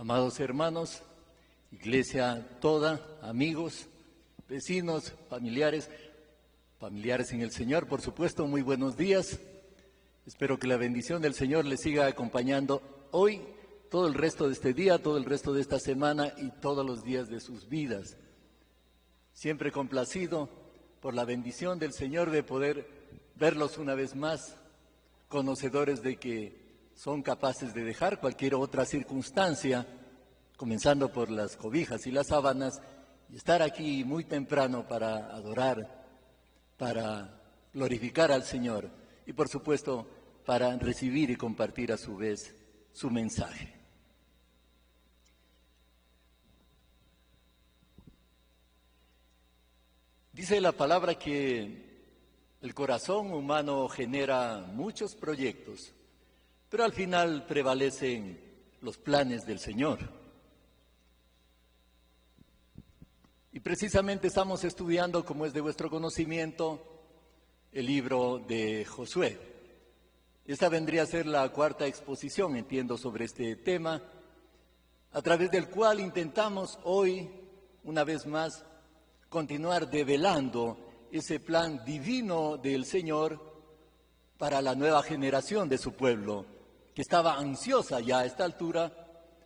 Amados hermanos, iglesia toda, amigos, vecinos, familiares en el Señor, por supuesto, muy buenos días. Espero que la bendición del Señor les siga acompañando hoy, todo el resto de este día, todo el resto de esta semana y todos los días de sus vidas. Siempre complacido por la bendición del Señor de poder verlos una vez más, conocedores de que son capaces de dejar cualquier otra circunstancia, comenzando por las cobijas y las sábanas, y estar aquí muy temprano para adorar, para glorificar al Señor y por supuesto para recibir y compartir a su vez su mensaje. Dice la palabra que el corazón humano genera muchos proyectos, pero al final prevalecen los planes del Señor. Y precisamente estamos estudiando, como es de vuestro conocimiento, el libro de Josué. Esta vendría a ser la cuarta exposición, entiendo, sobre este tema, a través del cual intentamos hoy, una vez más, continuar develando ese plan divino del Señor para la nueva generación de su pueblo, que estaba ansiosa ya a esta altura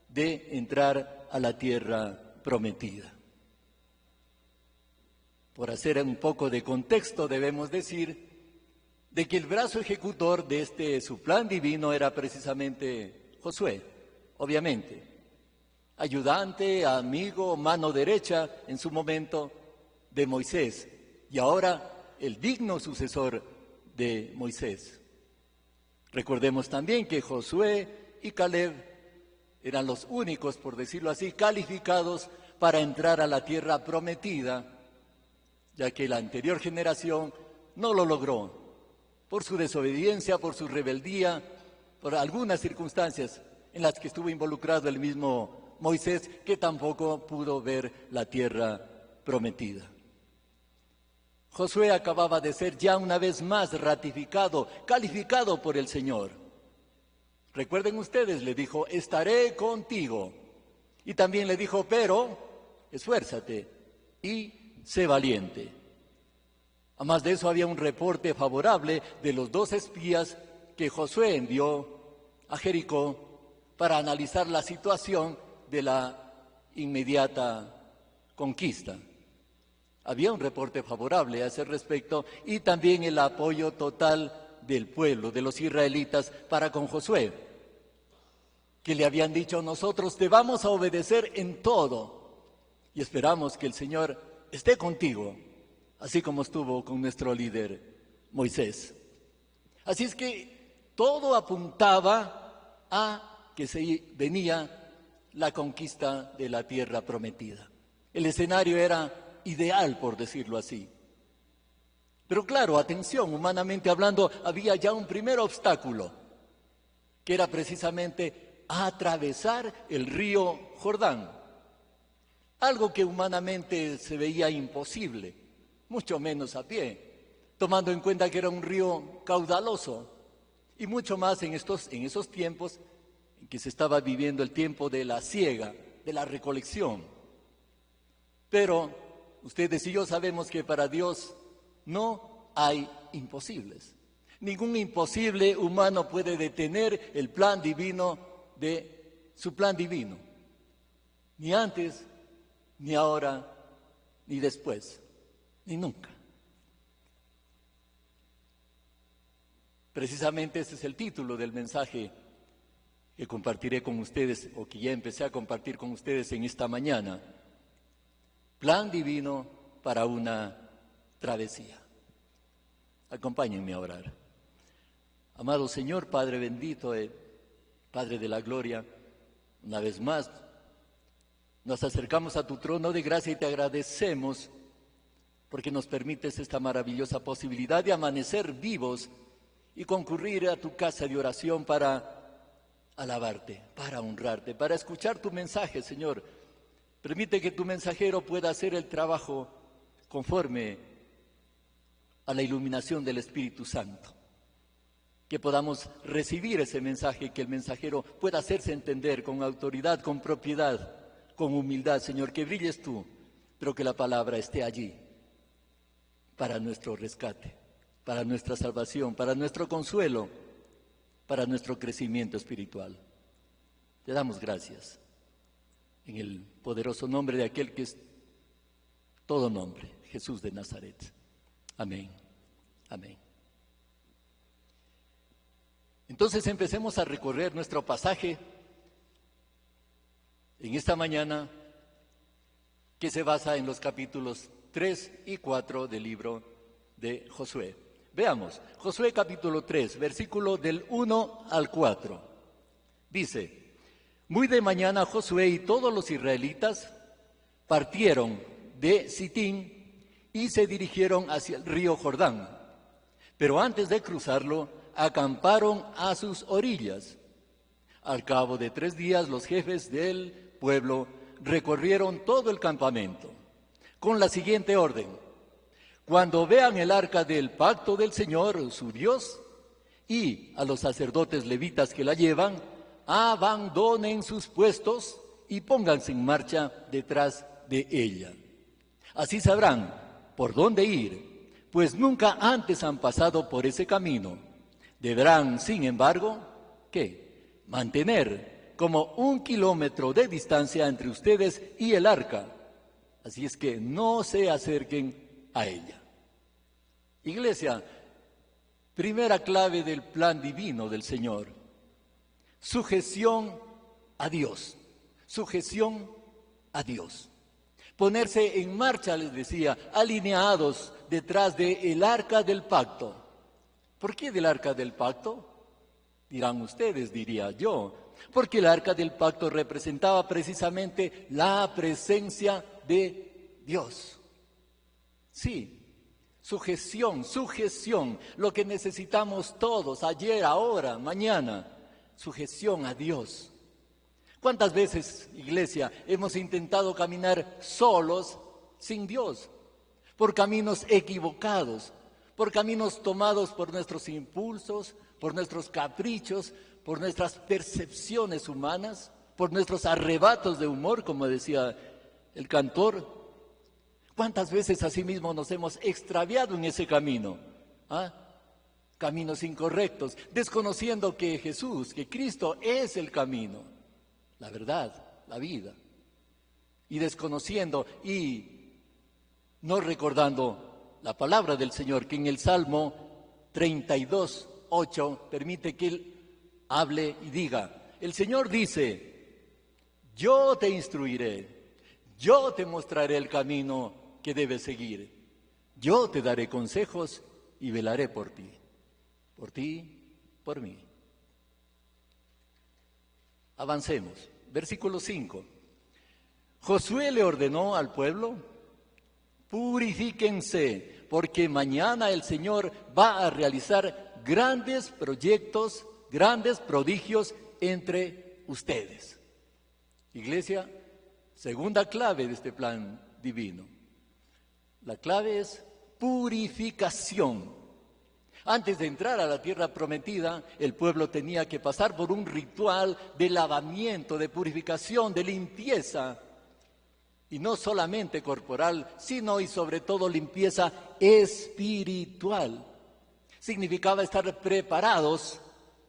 de entrar a la tierra prometida. Por hacer un poco de contexto, debemos decir de que el brazo ejecutor de su plan divino era precisamente Josué, obviamente, ayudante, amigo, mano derecha en su momento de Moisés, y ahora el digno sucesor de Moisés. Recordemos también que Josué y Caleb eran los únicos, por decirlo así, calificados para entrar a la tierra prometida, ya que la anterior generación no lo logró, por su desobediencia, por su rebeldía, por algunas circunstancias en las que estuvo involucrado el mismo Moisés, que tampoco pudo ver la tierra prometida. Josué acababa de ser ya una vez más ratificado, calificado por el Señor. Recuerden ustedes, le dijo, estaré contigo. Y también le dijo, pero esfuérzate y sé valiente. Además de eso, había un reporte favorable de los 2 espías que Josué envió a Jericó para analizar la situación de la inmediata conquista. Había un reporte favorable a ese respecto y también el apoyo total del pueblo, de los israelitas, para con Josué, que le habían dicho, nosotros te vamos a obedecer en todo y esperamos que el Señor esté contigo, así como estuvo con nuestro líder Moisés. Así es que todo apuntaba a que venía la conquista de la tierra prometida. El escenario era ideal, por decirlo así. Pero claro, atención, humanamente hablando, había ya un primer obstáculo, que era precisamente atravesar el río Jordán. Algo que humanamente se veía imposible, mucho menos a pie, tomando en cuenta que era un río caudaloso, y mucho más en esos tiempos en que se estaba viviendo el tiempo de la siega, de la recolección. Pero ustedes y yo sabemos que para Dios no hay imposibles. Ningún imposible humano puede detener el plan divino de su plan divino, ni antes, ni ahora, ni después, ni nunca. Precisamente ese es el título del mensaje que compartiré con ustedes, o que ya empecé a compartir con ustedes en esta mañana. Plan divino para una travesía. Acompáñenme a orar. Amado Señor, Padre bendito, Padre de la gloria, una vez más nos acercamos a tu trono de gracia y te agradecemos porque nos permites esta maravillosa posibilidad de amanecer vivos y concurrir a tu casa de oración para alabarte, para honrarte, para escuchar tu mensaje, Señor. Permite que tu mensajero pueda hacer el trabajo conforme a la iluminación del Espíritu Santo. que podamos recibir ese mensaje, que el mensajero pueda hacerse entender con autoridad, con propiedad, con humildad. Señor, que brilles tú, pero que la palabra esté allí para nuestro rescate, para nuestra salvación, para nuestro consuelo, para nuestro crecimiento espiritual. Te damos gracias en el poderoso nombre de aquel que es todo nombre, Jesús de Nazaret. Amén. Amén. Entonces empecemos a recorrer nuestro pasaje en esta mañana, que se basa en los capítulos 3 y 4 del libro de Josué. Veamos, Josué capítulo 3, versículo del 1 al 4. Dice: muy de mañana Josué y todos los israelitas partieron de Sitín y se dirigieron hacia el río Jordán. Pero antes de cruzarlo, acamparon a sus orillas. Al cabo de 3 días, los jefes del pueblo recorrieron todo el campamento, con la siguiente orden: cuando vean el arca del pacto del Señor, su Dios, y a los sacerdotes levitas que la llevan, abandonen sus puestos y pónganse en marcha detrás de ella. Así sabrán por dónde ir, pues nunca antes han pasado por ese camino. Deberán, sin embargo, ¿qué? Mantener como 1 kilómetro de distancia entre ustedes y el arca. Así es que no se acerquen a ella. Iglesia, primera clave del plan divino del Señor: sujeción a Dios. Sujeción a Dios. Ponerse en marcha, les decía, alineados detrás del arca del pacto. ¿Por qué del arca del pacto? Dirán ustedes, diría yo. Porque el arca del pacto representaba precisamente la presencia de Dios. Sí, sujeción, lo que necesitamos todos, ayer, ahora, mañana, sujeción a Dios. ¿Cuántas veces, iglesia, hemos intentado caminar solos, sin Dios, por caminos equivocados, por caminos tomados por nuestros impulsos, por nuestros caprichos, por nuestras percepciones humanas, por nuestros arrebatos de humor, como decía el cantor? ¿Cuántas veces asimismo nos hemos extraviado en ese camino? Caminos incorrectos, desconociendo que Jesús, que Cristo es el camino, la verdad, la vida, y desconociendo y no recordando la palabra del Señor, que en el Salmo 32:8 permite que Él hable y diga. El Señor dice: yo te instruiré, yo te mostraré el camino que debes seguir, yo te daré consejos y velaré por ti, por mí. Avancemos. Versículo 5. Josué le ordenó al pueblo: purifíquense, porque mañana el Señor va a realizar grandes proyectos, grandes prodigios entre ustedes. Iglesia, segunda clave de este plan divino. La clave es purificación. Antes de entrar a la tierra prometida, el pueblo tenía que pasar por un ritual de lavamiento, de purificación, de limpieza. Y no solamente corporal, sino y sobre todo limpieza espiritual. Significaba estar preparados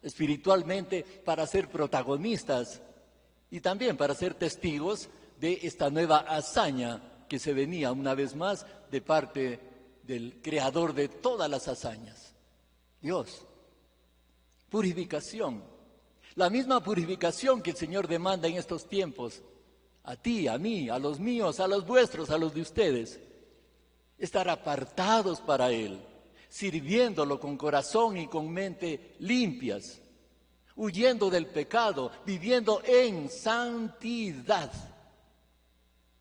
espiritualmente para ser protagonistas y también para ser testigos de esta nueva hazaña que se venía una vez más de parte del creador de todas las hazañas, Dios. Purificación, la misma purificación que el Señor demanda en estos tiempos, a ti, a mí, a los míos, a los vuestros, a los de ustedes. Estar apartados para Él, sirviéndolo con corazón y con mente limpias, huyendo del pecado, viviendo en santidad.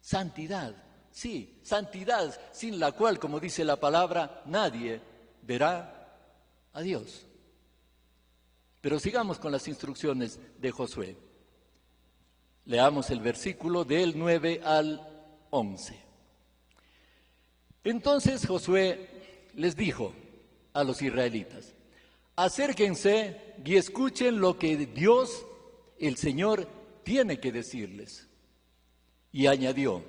Santidad, sí, santidad, sin la cual, como dice la palabra, nadie verá a Dios. Pero sigamos con las instrucciones de Josué. Leamos el versículo del 9 al 11. Entonces Josué les dijo a los israelitas: acérquense y escuchen lo que Dios, el Señor, tiene que decirles. Y añadió,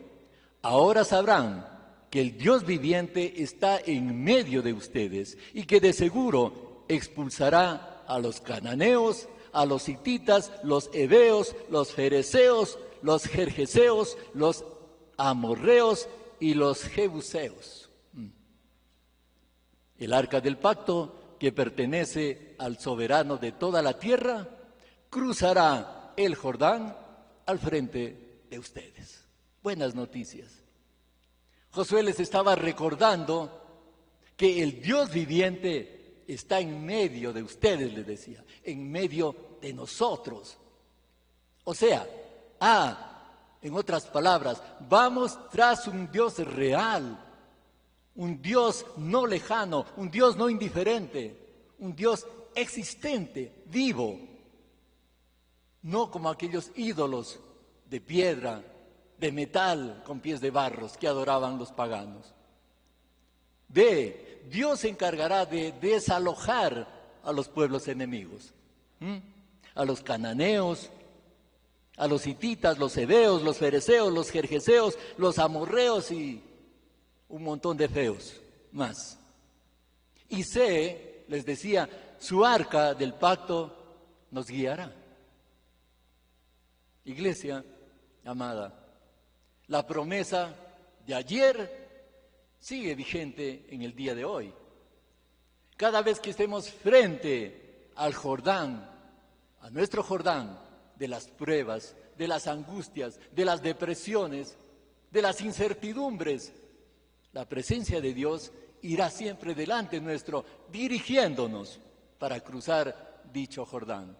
ahora sabrán que el Dios viviente está en medio de ustedes y que de seguro expulsará a los cananeos, a los hititas, los heveos, los fereceos, los gergeseos, los amorreos y los jebuseos. El arca del pacto, que pertenece al soberano de toda la tierra, cruzará el Jordán al frente de ustedes. Buenas noticias. Josué les estaba recordando que el Dios viviente está en medio de ustedes, les decía, en medio de nosotros. O sea, en otras palabras, vamos tras un Dios real, un Dios no lejano, un Dios no indiferente, un Dios existente, vivo, no como aquellos ídolos de piedra, de metal con pies de barros que adoraban los paganos. Dios se encargará de desalojar a los pueblos enemigos, a los cananeos, a los hititas, los heveos, los fereceos, los gergeseos, los amorreos y un montón de feos más. Y les decía, su arca del pacto nos guiará. Iglesia amada, la promesa de ayer sigue vigente en el día de hoy. Cada vez que estemos frente al Jordán, a nuestro Jordán, de las pruebas, de las angustias, de las depresiones, de las incertidumbres, la presencia de Dios irá siempre delante nuestro, dirigiéndonos para cruzar dicho Jordán.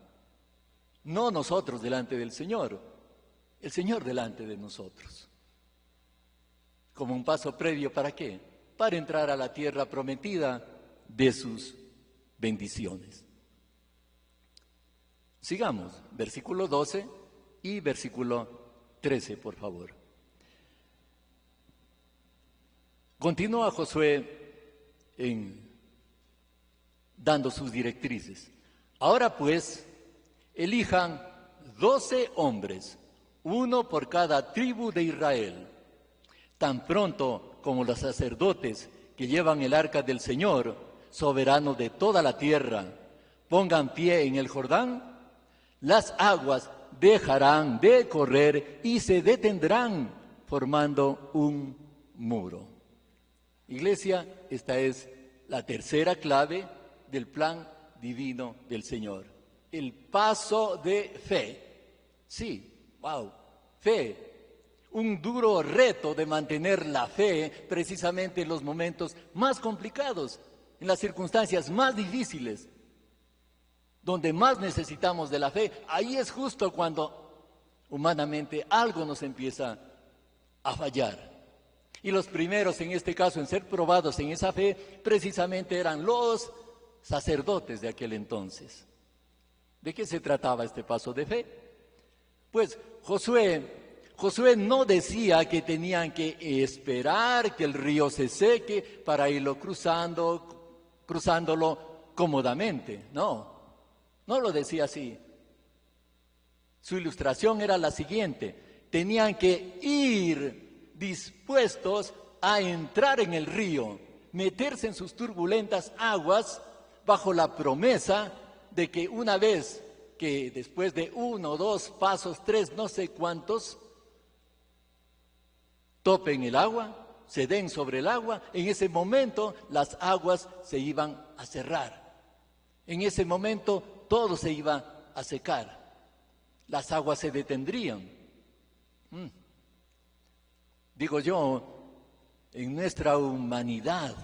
No nosotros delante del Señor, el Señor delante de nosotros. Como un paso previo, ¿para qué? Para entrar a la tierra prometida de sus bendiciones. Sigamos, versículo 12 y versículo 13, por favor. Continúa Josué dando sus directrices. Ahora pues, elijan 12 hombres, uno por cada tribu de Israel. Tan pronto como los sacerdotes que llevan el arca del Señor, soberano de toda la tierra, pongan pie en el Jordán, las aguas dejarán de correr y se detendrán formando un muro. Iglesia, esta es la tercera clave del plan divino del Señor. El paso de fe. Sí, wow, fe. Un duro reto de mantener la fe precisamente en los momentos más complicados, en las circunstancias más difíciles, donde más necesitamos de la fe. Ahí es justo cuando humanamente algo nos empieza a fallar. Y los primeros en este caso en ser probados en esa fe precisamente eran los sacerdotes de aquel entonces. ¿De qué se trataba este paso de fe? Pues Josué no decía que tenían que esperar que el río se seque para irlo cruzándolo cómodamente. No lo decía así. Su ilustración era la siguiente: tenían que ir dispuestos a entrar en el río, meterse en sus turbulentas aguas bajo la promesa de que una vez que después de 1, 2 pasos, 3, no sé cuántos, topen el agua, se den sobre el agua, en ese momento las aguas se iban a cerrar. En ese momento todo se iba a secar. Las aguas se detendrían. Digo yo, en nuestra humanidad,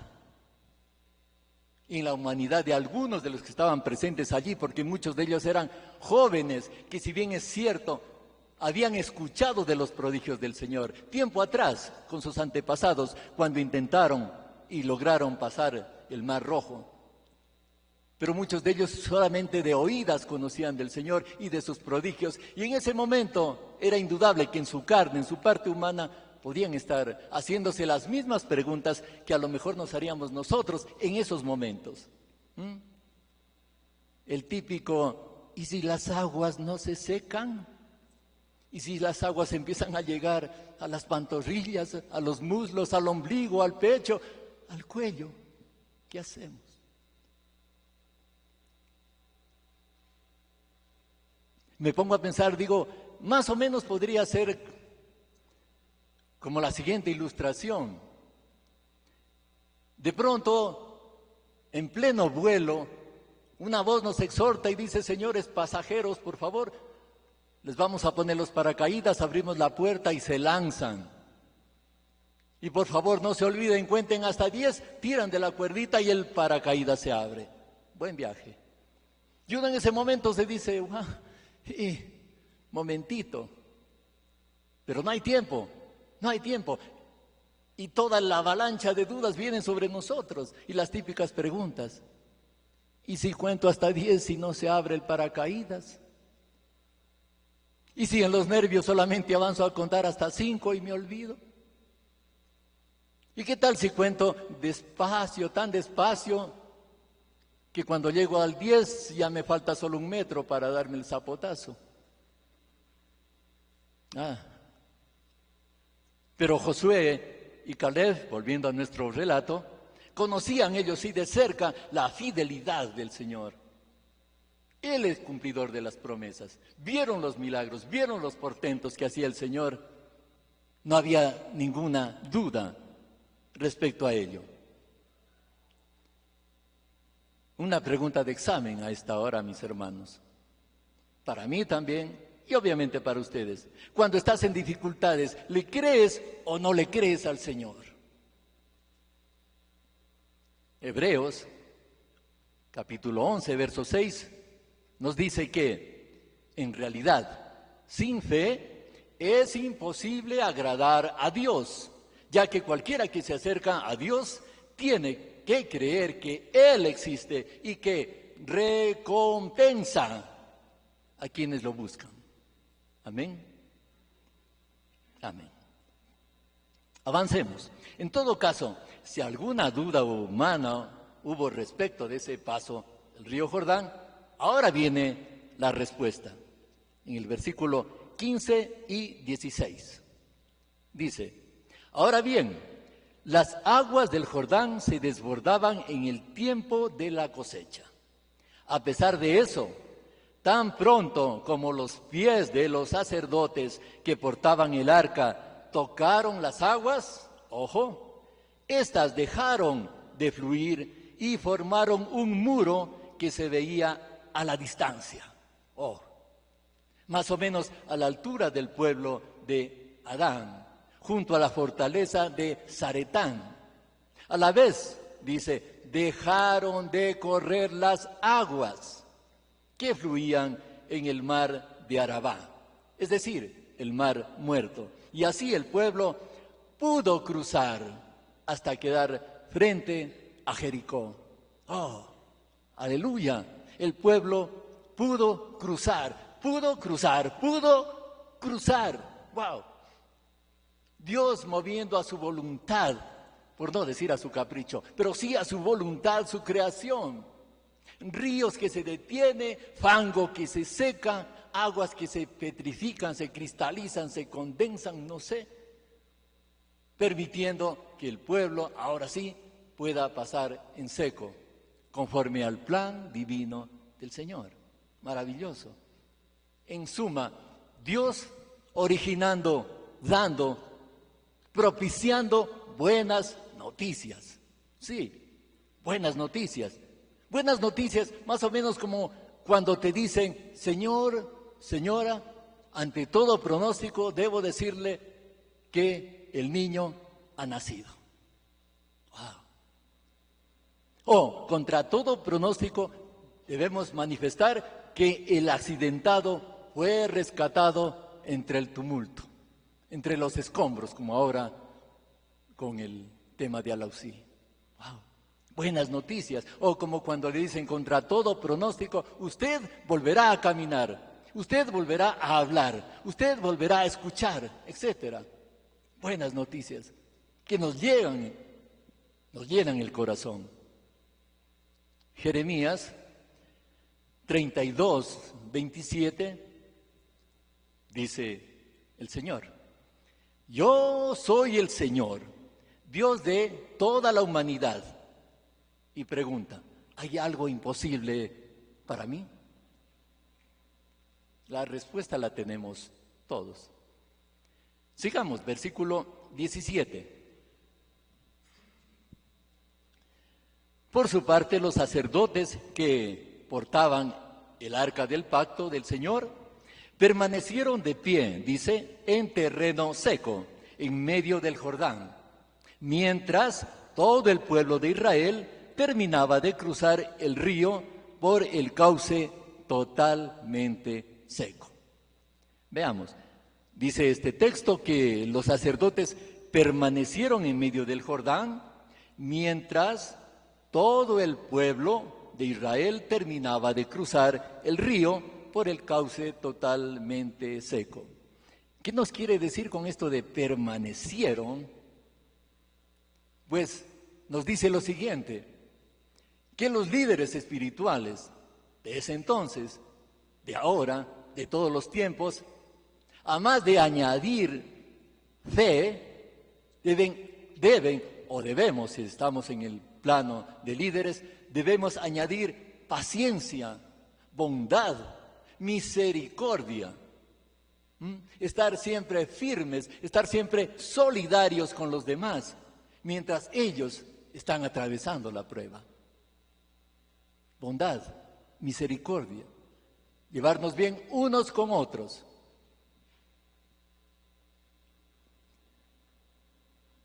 en la humanidad de algunos de los que estaban presentes allí, porque muchos de ellos eran jóvenes, que si bien es cierto, habían escuchado de los prodigios del Señor tiempo atrás con sus antepasados, cuando intentaron y lograron pasar el Mar Rojo. Pero muchos de ellos solamente de oídas conocían del Señor y de sus prodigios, y en ese momento era indudable que en su carne, en su parte humana, podían estar haciéndose las mismas preguntas que a lo mejor nos haríamos nosotros en esos momentos. el típico, ¿y si las aguas no se secan? ¿Y si las aguas empiezan a llegar a las pantorrillas, a los muslos, al ombligo, al pecho, al cuello? ¿Qué hacemos? Me pongo a pensar, digo, más o menos podría ser como la siguiente ilustración. De pronto, en pleno vuelo, una voz nos exhorta y dice: señores pasajeros, por favor, les vamos a poner los paracaídas, abrimos la puerta y se lanzan. Y por favor, no se olviden, cuenten hasta 10, tiran de la cuerdita y el paracaídas se abre. Buen viaje. Y uno en ese momento se dice: wow, momentito, pero no hay tiempo, no hay tiempo. Y toda la avalancha de dudas vienen sobre nosotros y las típicas preguntas: ¿y si cuento hasta 10 y no se abre el paracaídas? ¿Y si en los nervios solamente avanzo a contar hasta 5 y me olvido? ¿Y qué tal si cuento despacio, tan despacio, que cuando llego al 10 ya me falta solo 1 metro para darme el zapotazo? Pero Josué y Caleb, volviendo a nuestro relato, conocían ellos sí de cerca la fidelidad del Señor. Él es cumplidor de las promesas. Vieron los milagros, vieron los portentos que hacía el Señor. No había ninguna duda respecto a ello. Una pregunta de examen a esta hora, mis hermanos. Para mí también, y obviamente para ustedes. Cuando estás en dificultades, ¿le crees o no le crees al Señor? Hebreos, capítulo 11, verso 6, nos dice que, en realidad, sin fe es imposible agradar a Dios, ya que cualquiera que se acerca a Dios tiene que creer que Él existe y que recompensa a quienes lo buscan. Amén. Amén. Avancemos. En todo caso, si alguna duda humana hubo respecto de ese paso del río Jordán, ahora viene la respuesta. En el versículo 15 y 16. Dice: ahora bien, las aguas del Jordán se desbordaban en el tiempo de la cosecha. A pesar de eso, tan pronto como los pies de los sacerdotes que portaban el arca tocaron las aguas, ojo, éstas dejaron de fluir y formaron un muro que se veía a la distancia. Más o menos a la altura del pueblo de Adán, junto a la fortaleza de Zaretán. A la vez, dice, dejaron de correr las aguas que fluían en el mar de Arabá, es decir, el mar muerto. Y así el pueblo pudo cruzar hasta quedar frente a Jericó. Aleluya, el pueblo pudo cruzar. ¡Wow! Dios moviendo a su voluntad, por no decir a su capricho, pero sí a su voluntad, su creación. Ríos que se detienen, fango que se seca, aguas que se petrifican, se cristalizan, se condensan, no sé, permitiendo que el pueblo ahora sí pueda pasar en seco, conforme al plan divino del Señor. Maravilloso. En suma, Dios originando, dando, propiciando buenas noticias. Sí, buenas noticias. Buenas noticias, más o menos como cuando te dicen: Señor, señora, ante todo pronóstico debo decirle que el niño ha nacido. O contra todo pronóstico debemos manifestar que el accidentado fue rescatado entre el tumulto, entre los escombros, como ahora con el tema de Alausí. Buenas noticias. O como cuando le dicen: contra todo pronóstico, usted volverá a caminar, usted volverá a hablar, usted volverá a escuchar, etcétera. Buenas noticias que nos llenan el corazón. Jeremías, 32, 27, dice el Señor: yo soy el Señor, Dios de toda la humanidad. Y pregunta: ¿hay algo imposible para mí? La respuesta la tenemos todos. Sigamos, versículo 17. Por su parte, los sacerdotes que portaban el arca del pacto del Señor permanecieron de pie, dice, en terreno seco, en medio del Jordán, mientras todo el pueblo de Israel terminaba de cruzar el río por el cauce totalmente seco. Veamos, dice este texto que los sacerdotes permanecieron en medio del Jordán, mientras todo el pueblo de Israel terminaba de cruzar el río por el cauce totalmente seco. ¿Qué nos quiere decir con esto de permanecieron? Pues nos dice lo siguiente: que los líderes espirituales de ese entonces, de ahora, de todos los tiempos, a más de añadir fe, debemos, si estamos en el plano de líderes, debemos añadir paciencia, bondad, misericordia. Estar siempre firmes, estar siempre solidarios con los demás, mientras ellos están atravesando la prueba. Bondad, misericordia, llevarnos bien unos con otros.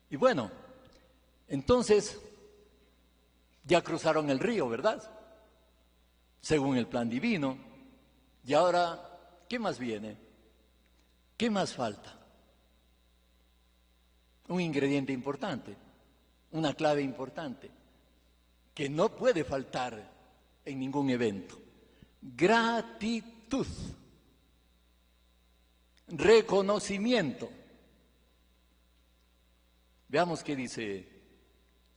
Y bueno, entonces ya cruzaron el río, ¿verdad? Según el plan divino. Y ahora, ¿qué más viene? ¿Qué más falta? Un ingrediente importante, una clave importante, que no puede faltar en ningún evento: gratitud, reconocimiento. Veamos qué dice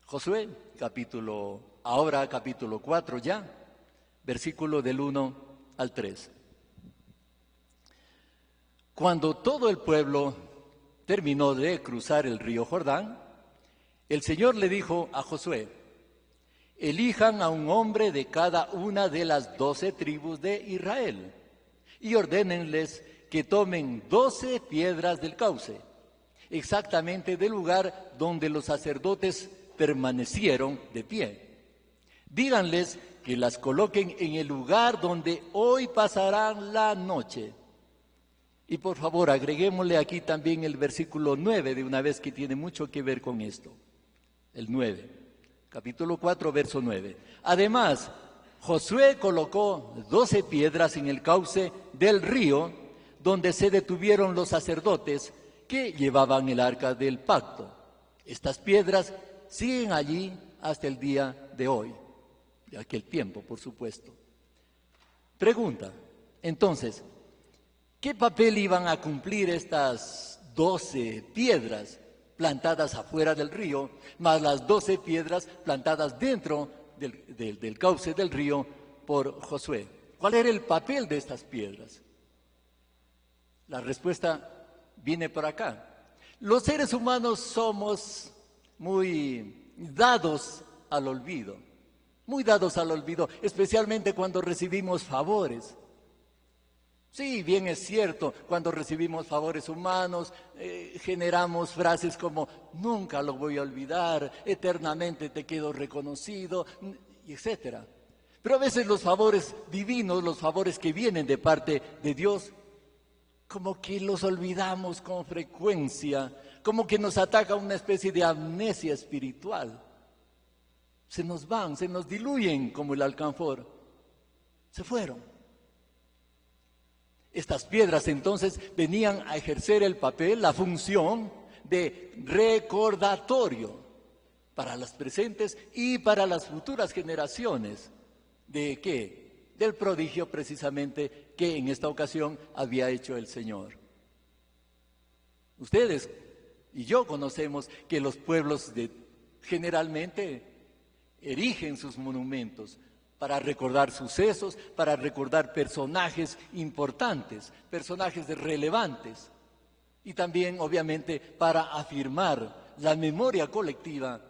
Josué, capítulo 4 ya, versículo del 1 al 3. Cuando todo el pueblo terminó de cruzar el río Jordán, el Señor le dijo a Josué: elijan a un hombre de cada una de las 12 tribus de Israel y ordénenles que tomen 12 piedras del cauce, exactamente del lugar donde los sacerdotes permanecieron de pie. Díganles que las coloquen en el lugar donde hoy pasarán la noche. Y por favor, agreguémosle aquí también el versículo 9 de una vez, que tiene mucho que ver con esto. El 9, capítulo 4, verso 9. Además, Josué colocó 12 piedras en el cauce del río donde se detuvieron los sacerdotes que llevaban el arca del pacto. Estas piedras siguen allí hasta el día de hoy, de aquel tiempo, por supuesto. Pregunta, entonces, ¿qué papel iban a cumplir estas 12 piedras plantadas afuera del río, más las 12 piedras plantadas dentro del cauce del río por Josué? ¿Cuál era el papel de estas piedras? La respuesta viene por acá. Los seres humanos somos muy dados al olvido, especialmente cuando recibimos favores. Sí, bien es cierto, cuando recibimos favores humanos, generamos frases como: nunca lo voy a olvidar, eternamente te quedo reconocido, etc. Pero a veces los favores divinos, los favores que vienen de parte de Dios, como que los olvidamos con frecuencia, como que nos ataca una especie de amnesia espiritual. Se nos van, se nos diluyen como el alcanfor. Se fueron. Estas piedras entonces venían a ejercer el papel, la función de recordatorio para las presentes y para las futuras generaciones. ¿De qué? Del prodigio precisamente que en esta ocasión había hecho el Señor. Ustedes y yo conocemos que los pueblos generalmente erigen sus monumentos para recordar sucesos, para recordar personajes importantes, personajes relevantes, y también, obviamente, para afirmar la memoria colectiva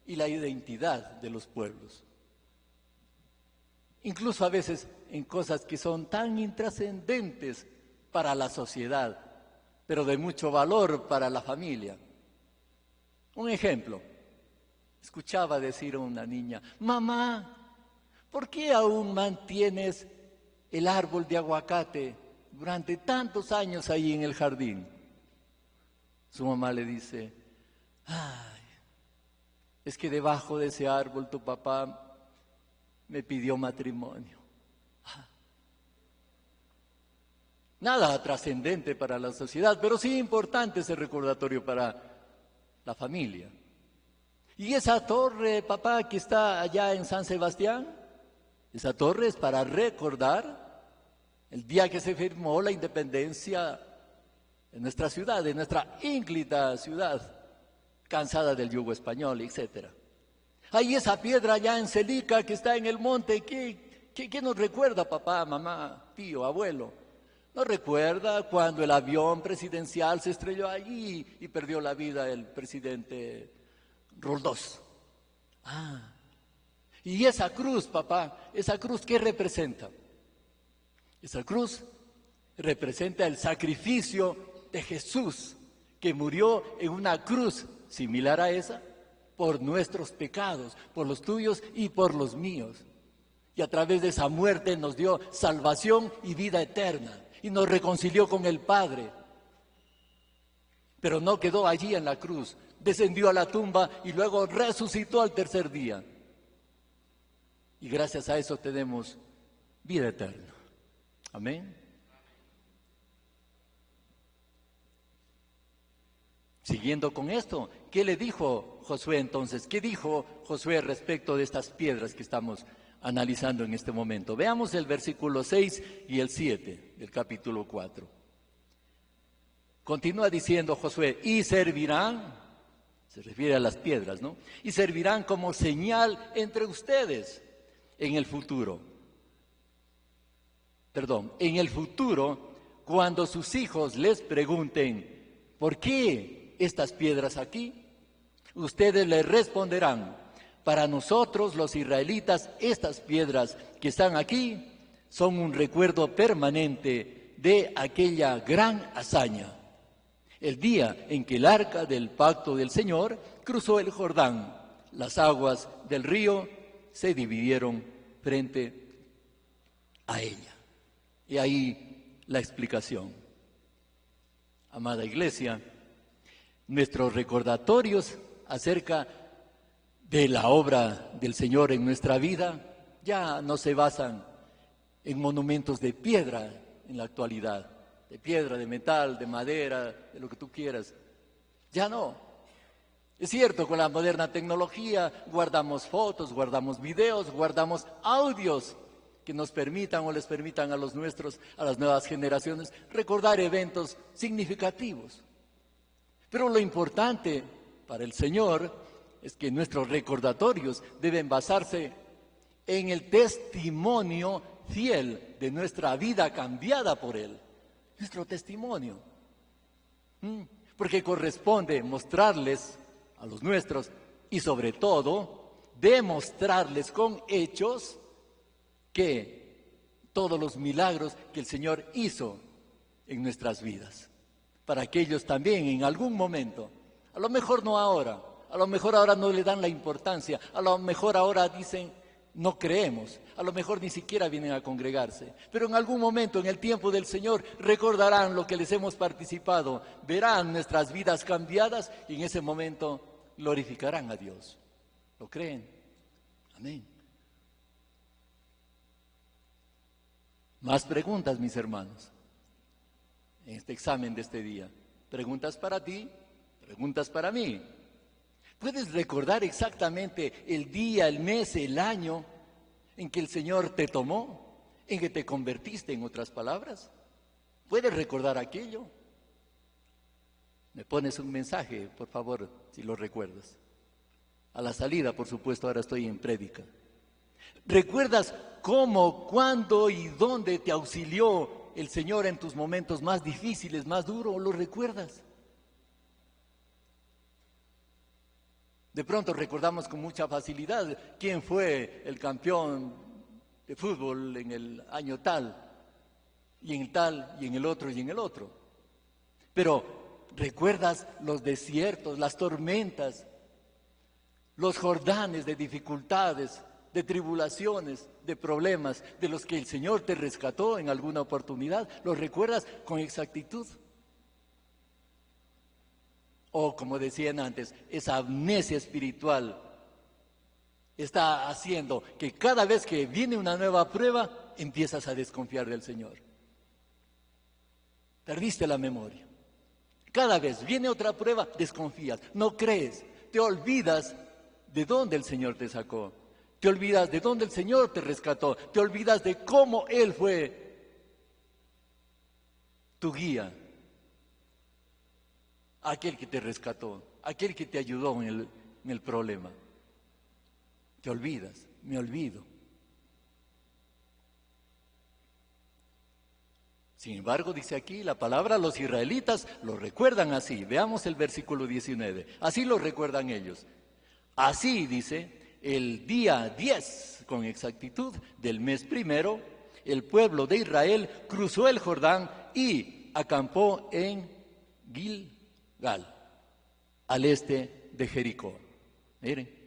y la identidad de los pueblos. Incluso a veces en cosas que son tan intrascendentes para la sociedad, pero de mucho valor para la familia. Un ejemplo, escuchaba decir a una niña: mamá, ¿por qué aún mantienes el árbol de aguacate durante tantos años ahí en el jardín? Su mamá le dice: ay, es que debajo de ese árbol tu papá me pidió matrimonio. Nada trascendente para la sociedad, pero sí importante ese recordatorio para la familia. Y esa torre, papá, que está allá en San Sebastián, esa torre es para recordar el día que se firmó la independencia de nuestra ciudad, de nuestra ínclita ciudad, cansada del yugo español, etc. Hay esa piedra allá en Celica que está en el monte. ¿Qué nos recuerda, papá, mamá, tío, abuelo? ¿Nos recuerda cuando el avión presidencial se estrelló allí y perdió la vida el presidente Roldós? Y esa cruz, papá, ¿esa cruz qué representa? Esa cruz representa el sacrificio de Jesús, que murió en una cruz similar a esa, por nuestros pecados, por los tuyos y por los míos. Y a través de esa muerte nos dio salvación y vida eterna, y nos reconcilió con el Padre. Pero no quedó allí en la cruz, descendió a la tumba y luego resucitó al tercer día. Y gracias a eso tenemos vida eterna. Amén. Siguiendo con esto, ¿qué le dijo Josué entonces? ¿Qué dijo Josué respecto de estas piedras que estamos analizando en este momento? Veamos el versículo 6 y el 7 del capítulo 4. Continúa diciendo Josué: y servirán, se refiere a las piedras, ¿no? Y servirán como señal entre ustedes en el futuro. En el futuro, cuando sus hijos les pregunten: ¿por qué estas piedras aquí? Ustedes les responderán: para nosotros los israelitas, estas piedras que están aquí son un recuerdo permanente de aquella gran hazaña, el día en que el arca del pacto del Señor cruzó el Jordán. Las aguas del río se dividieron frente a ella. Y ahí la explicación. Amada iglesia, nuestros recordatorios acerca de la obra del Señor en nuestra vida ya no se basan en monumentos de piedra en la actualidad, de piedra, de metal, de madera, de lo que tú quieras. Ya no. Es cierto, con la moderna tecnología guardamos fotos, guardamos videos, guardamos audios que nos permitan o les permitan a los nuestros, a las nuevas generaciones, recordar eventos significativos. Pero lo importante para el Señor es que nuestros recordatorios deben basarse en el testimonio fiel de nuestra vida cambiada por Él. Nuestro testimonio. Porque corresponde mostrarles a los nuestros y sobre todo demostrarles con hechos que todos los milagros que el Señor hizo en nuestras vidas, para que ellos también en algún momento, a lo mejor no ahora, a lo mejor ahora no le dan la importancia, a lo mejor ahora dicen no creemos, a lo mejor ni siquiera vienen a congregarse, pero en algún momento en el tiempo del Señor recordarán lo que les hemos participado, verán nuestras vidas cambiadas y en ese momento glorificarán a Dios. ¿Lo creen? Amén. Más preguntas, mis hermanos, en este examen de este día. Preguntas para ti, preguntas para mí. ¿Puedes recordar exactamente el día, el mes, el año en que el Señor te tomó, en que te convertiste, en otras palabras? ¿Puedes recordar aquello? Me pones un mensaje, por favor, si lo recuerdas. A la salida, por supuesto, ahora estoy en prédica. ¿Recuerdas cómo, cuándo y dónde te auxilió el Señor en tus momentos más difíciles, más duros? ¿Lo recuerdas? De pronto recordamos con mucha facilidad quién fue el campeón de fútbol en el año tal, y en el tal, y en el otro, y en el otro. Pero ¿recuerdas los desiertos, las tormentas, los jordanes de dificultades, de tribulaciones, de problemas, de los que el Señor te rescató en alguna oportunidad? ¿Los recuerdas con exactitud? O, como decían antes, esa amnesia espiritual está haciendo que cada vez que viene una nueva prueba, empiezas a desconfiar del Señor. Perdiste la memoria. Cada vez viene otra prueba, desconfías, no crees, te olvidas de dónde el Señor te sacó, te olvidas de dónde el Señor te rescató, te olvidas de cómo Él fue tu guía, aquel que te rescató, aquel que te ayudó en el problema. Te olvidas, me olvido. Sin embargo, dice aquí la palabra, los israelitas lo recuerdan así. Veamos el versículo 19. Así lo recuerdan ellos. Así, dice, el día 10, con exactitud, del mes primero, el pueblo de Israel cruzó el Jordán y acampó en Gilgal, al este de Jericó. Miren,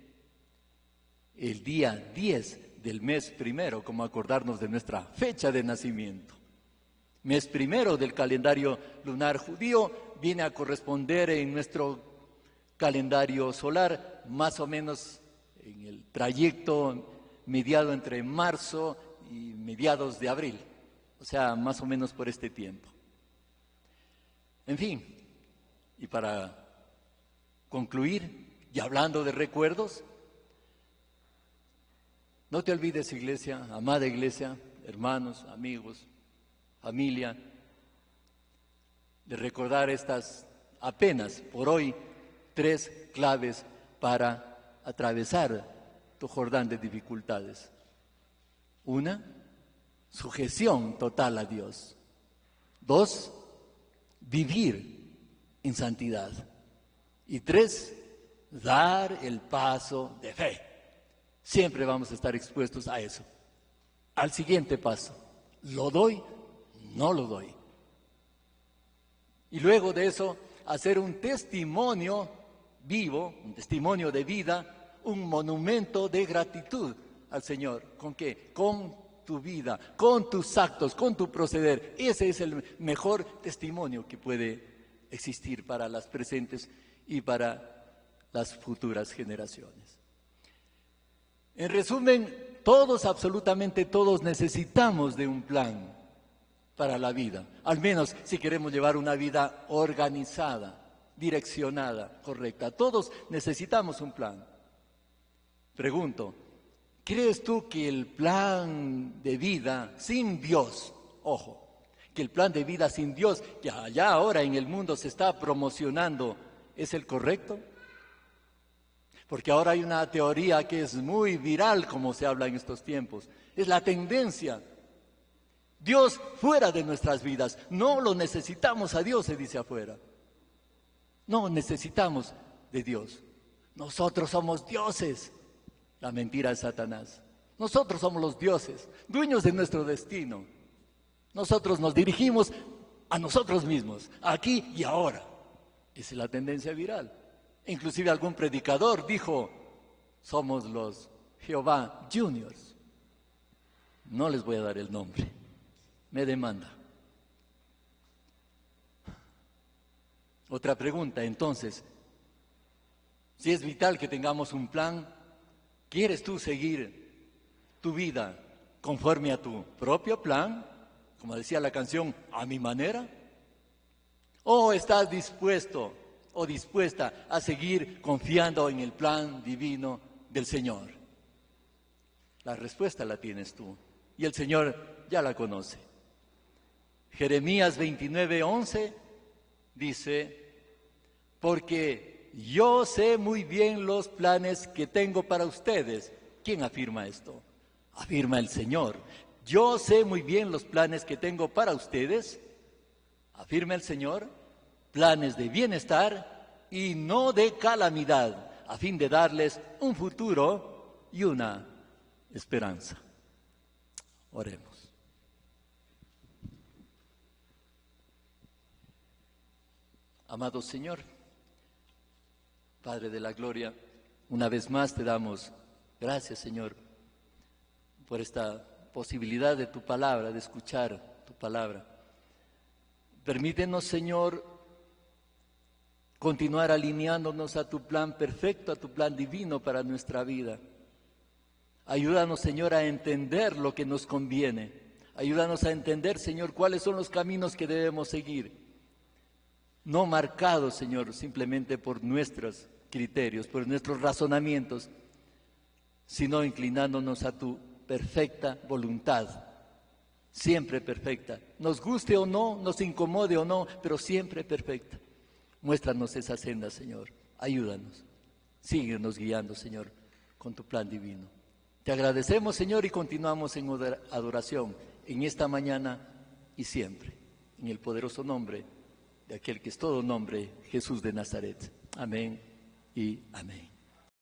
el día 10 del mes primero, como acordarnos de nuestra fecha de nacimiento. Mes primero del calendario lunar judío viene a corresponder en nuestro calendario solar más o menos en el trayecto mediado entre marzo y mediados de abril, o sea, más o menos por este tiempo. En fin, y para concluir, y hablando de recuerdos, no te olvides, iglesia, amada iglesia, hermanos, amigos, familia, de recordar estas apenas por hoy 3 claves para atravesar tu Jordán de dificultades. 1, sujeción total a Dios. 2, vivir en santidad. Y 3, dar el paso de fe. Siempre vamos a estar expuestos a eso, al siguiente paso. ¿Lo doy? No lo doy. Y luego de eso, hacer un testimonio vivo, un testimonio de vida, un monumento de gratitud al Señor. ¿Con qué? Con tu vida, con tus actos, con tu proceder. Ese es el mejor testimonio que puede existir para las presentes y para las futuras generaciones. En resumen, todos, absolutamente todos, necesitamos de un plan para la vida, al menos si queremos llevar una vida organizada, direccionada, correcta. Todos necesitamos un plan. Pregunto, ¿crees tú que el plan de vida sin Dios, ojo, que el plan de vida sin Dios, que allá ahora en el mundo se está promocionando, es el correcto? Porque ahora hay una teoría que es muy viral, como se habla en estos tiempos, es la tendencia. Dios fuera de nuestras vidas, no lo necesitamos a Dios, se dice afuera. No necesitamos de Dios. Nosotros somos dioses. La mentira de Satanás. Nosotros somos los dioses, dueños de nuestro destino. Nosotros nos dirigimos a nosotros mismos, aquí y ahora. Esa es la tendencia viral. Inclusive algún predicador dijo, somos los Jehová Juniors. No les voy a dar el nombre. Me demanda. Otra pregunta, entonces, si es vital que tengamos un plan, ¿quieres tú seguir tu vida conforme a tu propio plan? Como decía la canción, a mi manera. ¿O estás dispuesto o dispuesta a seguir confiando en el plan divino del Señor? La respuesta la tienes tú y el Señor ya la conoce. Jeremías 29:11 dice, porque yo sé muy bien los planes que tengo para ustedes. ¿Quién afirma esto? afirma el Señor. Yo sé muy bien los planes que tengo para ustedes, afirma el Señor, planes de bienestar y no de calamidad, a fin de darles un futuro y una esperanza. Oremos. Amado Señor, Padre de la Gloria, una vez más te damos gracias, Señor, por esta posibilidad de tu palabra, de escuchar tu palabra. Permítenos, Señor, continuar alineándonos a tu plan perfecto, a tu plan divino para nuestra vida. Ayúdanos, Señor, a entender lo que nos conviene. Ayúdanos a entender, Señor, cuáles son los caminos que debemos seguir. No marcados, Señor, simplemente por nuestros criterios, por nuestros razonamientos, sino inclinándonos a tu perfecta voluntad, siempre perfecta. Nos guste o no, nos incomode o no, pero siempre perfecta. Muéstranos esa senda, Señor. Ayúdanos. Síguenos guiando, Señor, con tu plan divino. Te agradecemos, Señor, y continuamos en adoración en esta mañana y siempre. En el poderoso nombre de aquel que es todo nombre, Jesús de Nazaret. Amén y amén.